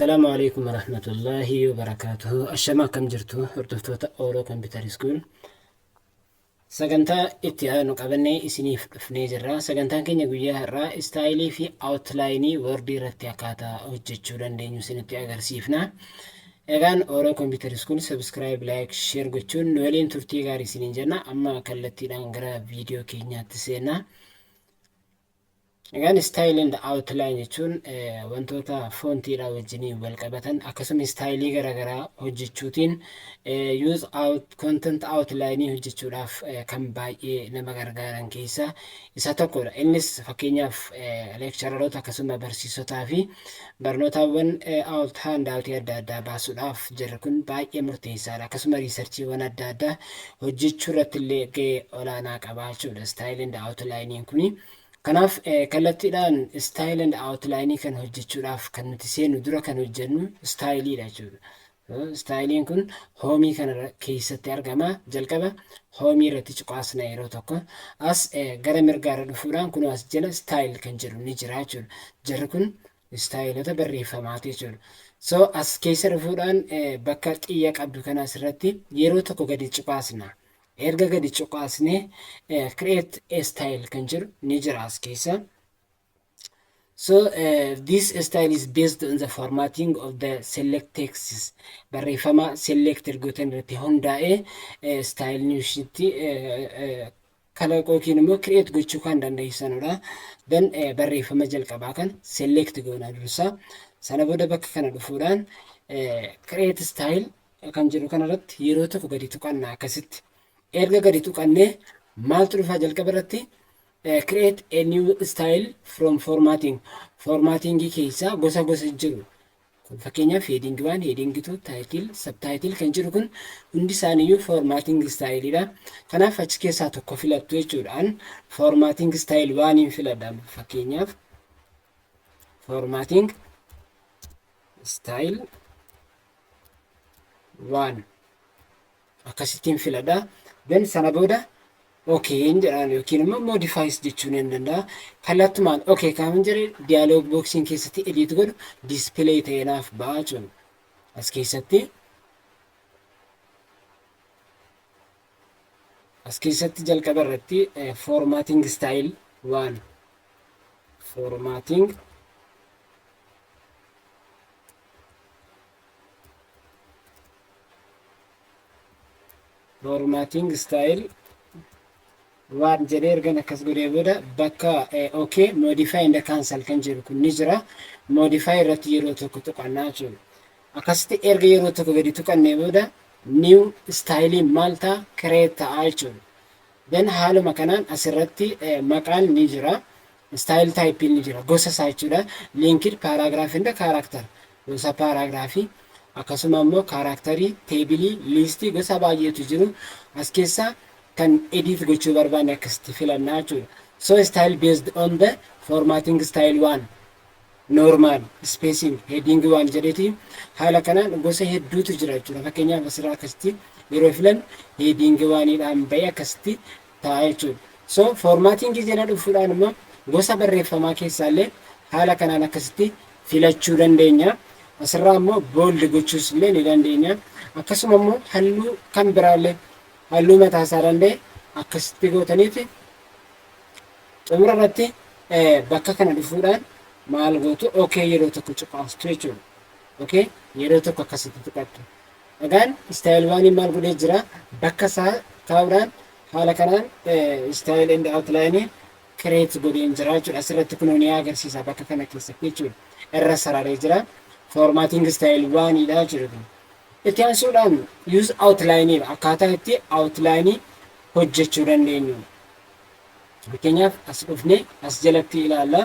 السلام عليكم ورحمة الله وبركاته. الشما كم جرتو هردفتو أورو كمبيوتر سكول سجنتا اتيانو قبلني إسنيف فنيجرا سجنتا كي نقولي هرا استايلي في أوتلايني وردي رتياكاتا وجتشوران دينيو سنتي أغرسيفنا إيغان أورو كمبيوتر سكول سبسكرايب لايك شير قتشون نولين ترتي غاري سنينجرنا أما كالتي لانغرا فيديو كينيا تسينا Egaan istaayilii and outline jechuun wantoota foontiidha wajjiniin wal qabatan akkasuma istaayilii garaagaraa hojjechuutiin use out content outline hojjechuudhaaf kan baay'ee nama gargaaran keessa isa tokkodha. Innis fakkeenyaaf leekchararoota akkasuma barsiisotaa fi barnootaawwan out handoutii adda addaa baasuudhaaf jirru kun baay'ee murteessaadha. Akkasuma riisarchiiwwan adda addaa hojjechuu irratti illee gahee olaanaa qabaachuudha istaayilii and outline kuni. Kanaaf kallattiidhaan style and outline kan hojjechuudhaaf kan nuti seenu dura kan hojjennu styleidha jechuudha. Styliin kun hoomii kana keessatti argama. Jalqaba hoomii irratti cuqaasna yeroo tokko as gara mirgaarra dhufuudhaan kun as jala style kan jedhu ni jira jechuudha. Jarri kun stylota barreeffamaati jechuudha. So as keessa dhufuudhaan bakka xiyya qabdu kanas irratti yeroo tokko gadi cuqaasna. Erga gadi cuqaasne create a style kan jedhu ni jira as keessa. So this style is based on the formatting of the select texts. Barreeffama selected gootan irratti hundaa'ee style newshitti kalaqoo yookiin immoo create gochuu kan dandeessanudha. Then barreeffama jalqabaa kan select goona dursa. Sana booda bakka kana dhufuudhaan create style kan jedhu kanarratti yeroo tokko gadi tuqanna akkasitti. Erga gadi tuqannee maaltu dhufaa jalqaba irratti create a new style from formatting. Formattingii keessaa gosa jiru. Fakkeenyaaf heading 1, heading 2, title, subtitle kan jiru kun hundi isaaniiyyuu formatting styleidha. Kanaaf achi keessaa tokko filattu jechuudhaan formatting style 1 filadha. Fakkeenyaaf formatting style 1 akkasittiin filadha. Then sana booda okay jedhaan yookiin immoo modifies jechuun ni danda'a. Kallattumaan okay kan jedhe dialogue boxing keessatti edit godhu display ta'eenaaf ba'a jechuudha. As keessatti jalqaba irratti formatting style 1 formatting style waan jedhee ergan akkas godhee booda bakka okay modify and cancel kan jedhu kun ni jira. Modify irratti yeroo tokko tuqannaa jechuudha. Akkasitti erga yeroo tokko gadi tuqannee booda new style maal ta'a create ta'a jechuudha. Then haaluma kanaan asirratti maqaan ni jira. Style type ni jira. Gosa isaa jechuudha. Linked paragraph and character. Gosa paragraafii akkasuma immoo kaaraaktarii, teebilii, liistii gosa baay'eetu jiru. As keessaa kan edit gochuu barbaanne akkasitti filannaa jechuudha. So style based on the formatting style 1 normal spacing heading 1 jedheeti. Haala kanaan gosa hedduutu jira jechuudha. Fakkeenyaaf asirraa akkasitti yeroo filan heading 1dhaan bahee akkasitti ta'a jechuudha. So formatting jala dhufuudhaan immoo gosa barreeffamaa keessaallee haala kanaan akkasitti filachuu dandeenya. Asirraa immoo bold gochuus illee ni dandeenya. Akkasuma immoo halluu kan biraallee halluu mataa isaa danda'e akkasitti gootaniiti xumura irratti bakka kana dhufuudhaan maal gootu okay yeroo tokko cuqaastu jechuudha. Okay yeroo tokko akkasitti tuqattu. Egaan style 1 maal godhee jira bakka isaa kaa'uudhaan haala kanaan style and outline create godheen jira jechuudha. Asirratti kun ni agarsiisa bakka kana keessatti jechuudha. Irra sararee jira. Formatting style 1 dha jechuudha. Itti aansuudhaan use outline akkaataa itti outline hojjechuu dandeenyu. Fakkeenyaaf as dhufnee as jalatti ilaalla.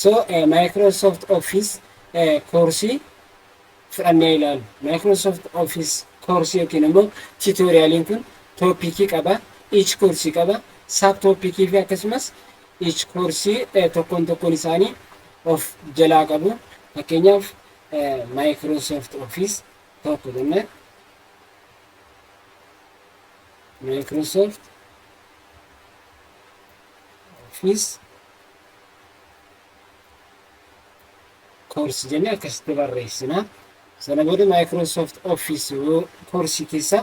So Microsoft Office course fudhannee ilaalu. Microsoft Office course yookiin immoo tutorialiin kun topiikii qaba. Each course qaba. Sub topiikii fi akkasumas each course tokkoon isaanii of jalaa qabu. Fakkeenyaaf Microsoft Office tokko jenne Microsoft Office koorsii jennee akkasitti barreessina. Sana booda Microsoft Office koorsii keessa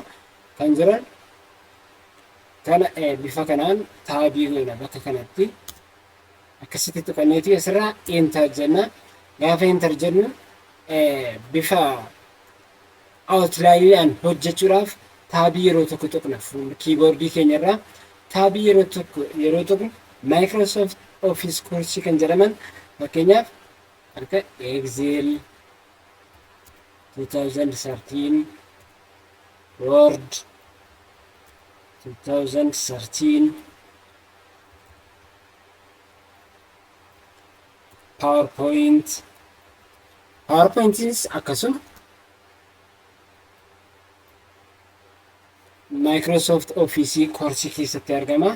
kan jiran kana bifa kanaan taabii goona bakka kanatti akkasitti tuqanneeti asirraa enter jenna. Gaafa enter jennu bifa outline hojjechuudhaaf taabii yeroo tokko tuqna kiiboordii keenyarraa taabii yeroo tuqnu Microsoft Office koorsii kan jedhaman fakkeenyaaf akka Excel 2013 Word 2013 PowerPointis akkasuma Microsoft Office koorsii keessatti argama.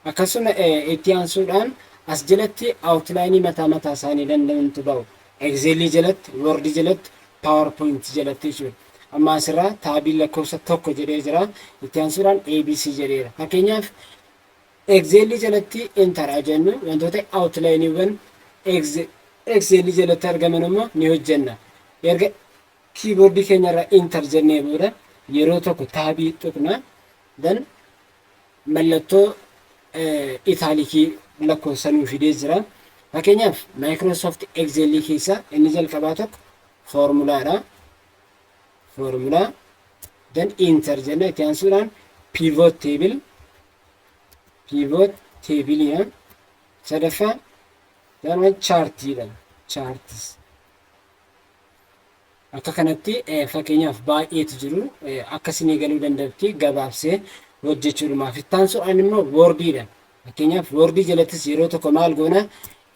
Akkasuma itti aansuudhaan as jalatti outline mataa isaanii danda'antu ba'u. Excel jalatti, Word jalatti, PowerPoint jalatti jechuudha. Amma asirraa taabii lakkoofsa tokko jedhee jira. Itti aansuudhaan ABC jedheera. Fakkeenyaaf Excel jalatti enter jennu wantoota outlineewwan Excel jalatti argaman immoo ni hojjenna. Erga kiiboordii keenyarraa enter jennee booda yeroo tokko taabii tuqna. Dan mallattoo itaalikii lakkoofsa nuu fidee jira. Fakkeenyaaf Microsoft Excel keessa inni jalqabaa tokko foormulaadha. Foormulaa dan enter jenna. Itti aansuudhaan pivot table sadaffaa dan chartiidha. Charts akka kanatti fakkeenyaaf baay'eetu jiru akkasii galuu danda'utti gabaabsee hojjechuudhumaaf. Itti aansuudhaan immoo Wordidha. Fakkeenyaaf Wordii jalattis yeroo tokko maal goona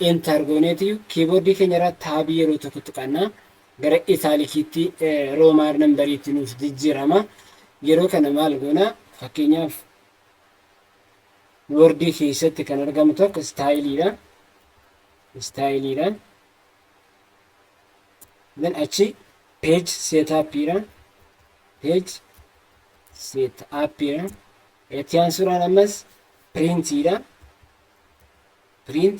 enter gooneeti kiiboordii keenyarraa taabii yeroo tokko tuqannaa gara itaalikiitti roomaan nambariitti nuuf jijjiirama. Yeroo kana maal goona fakkeenyaaf Wordii keessatti kan argamu tokko staayiliidha. Dan achi page setupidha. Itti aansuudhaan ammas printidha. Print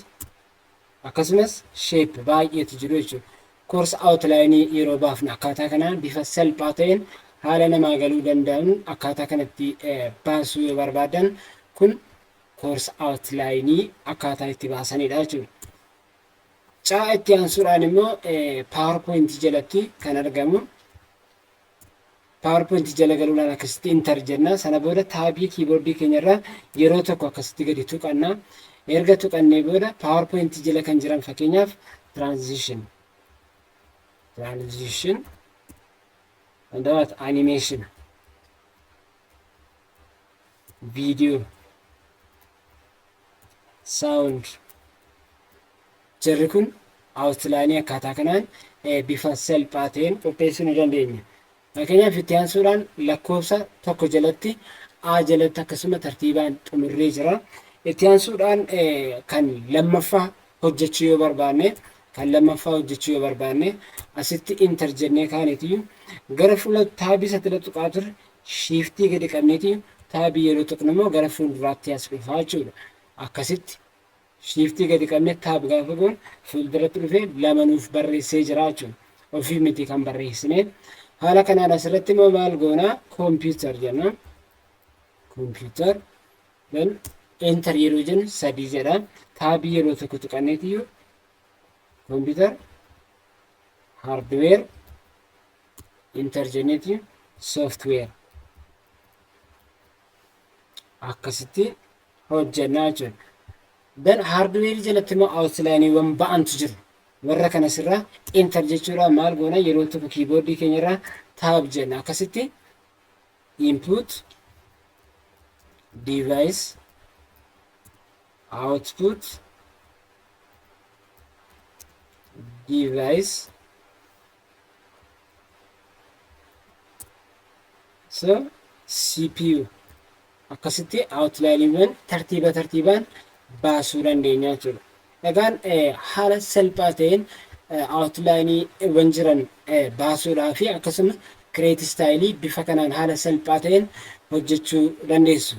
akkasumas shape baay'eetu jiru jechuudha. Course outline yeroo baafna akkaataa kanaan bifa salphaa ta'een haala namaa galuu danda'an akkaataa kanatti baasuu yoo barbaadan kun course outline akkaataa itti baasanidha jechuudha. Caa itti aansuudhaan immoo PowerPoint jalatti kan argamu. PowerPoint jala galuudhaan akkasitti enter jenna. Sana booda taabii kiiboordii keenyarraa yeroo tokko akkasitti gadi tuqanna. Erga tuqannee booda PowerPoint jala kan jiran fakkeenyaaf transition and animation, video, sound jarri kun outline akkaataa kanaan bifa salphaa ta'een qopheessuu ni dandeenya. Fakkeenyaaf itti aansuudhaan lakkoofsa tokko jalatti A jalatti akkasuma tartiibaan xumurree jira. Itti aansuudhaan kan lammaffaa hojjechuu yoo barbaanne asitti enter jennee kaaneetiyyuu gara fuula taabii satila tuqaa turre shiiftii gadi qabneetiyyuu taabii yeroo tuqnu immoo gara fuulduraatti as dhufaa jechuudha. Akkasitti shiiftii gadi qabne taab gaafa goon fuulduratti dhufee lama nuuf barreessee jira jechuudha. Ofii miti kan barreessine. Haala kanaan asirratti immoo maal goonaa computer jenna. Computer dan enter yeroo jennu 3 jedha. Taabii yeroo tokko tuqanneetiyyuu computer hardware enter jenneetiyyuu software akkasitti hojjennaa jechuudha. Dan hardware jalatti immoo outlineewwan ba'antu jiru. Warra kana sirraa enter jechuudhaan maal goona yeroo tokko kiiboordii keenyarraa taab jenna. Akkasitti input device output device CPU akkasitti outlineewwan tartiibaan baasuu dandeenya jechuudha. Egaan haala salphaa ta'een outlineewwan jiran baasuudhaa fi akkasuma create style bifa kanaan haala salphaa ta'een hojjechuu dandeessu.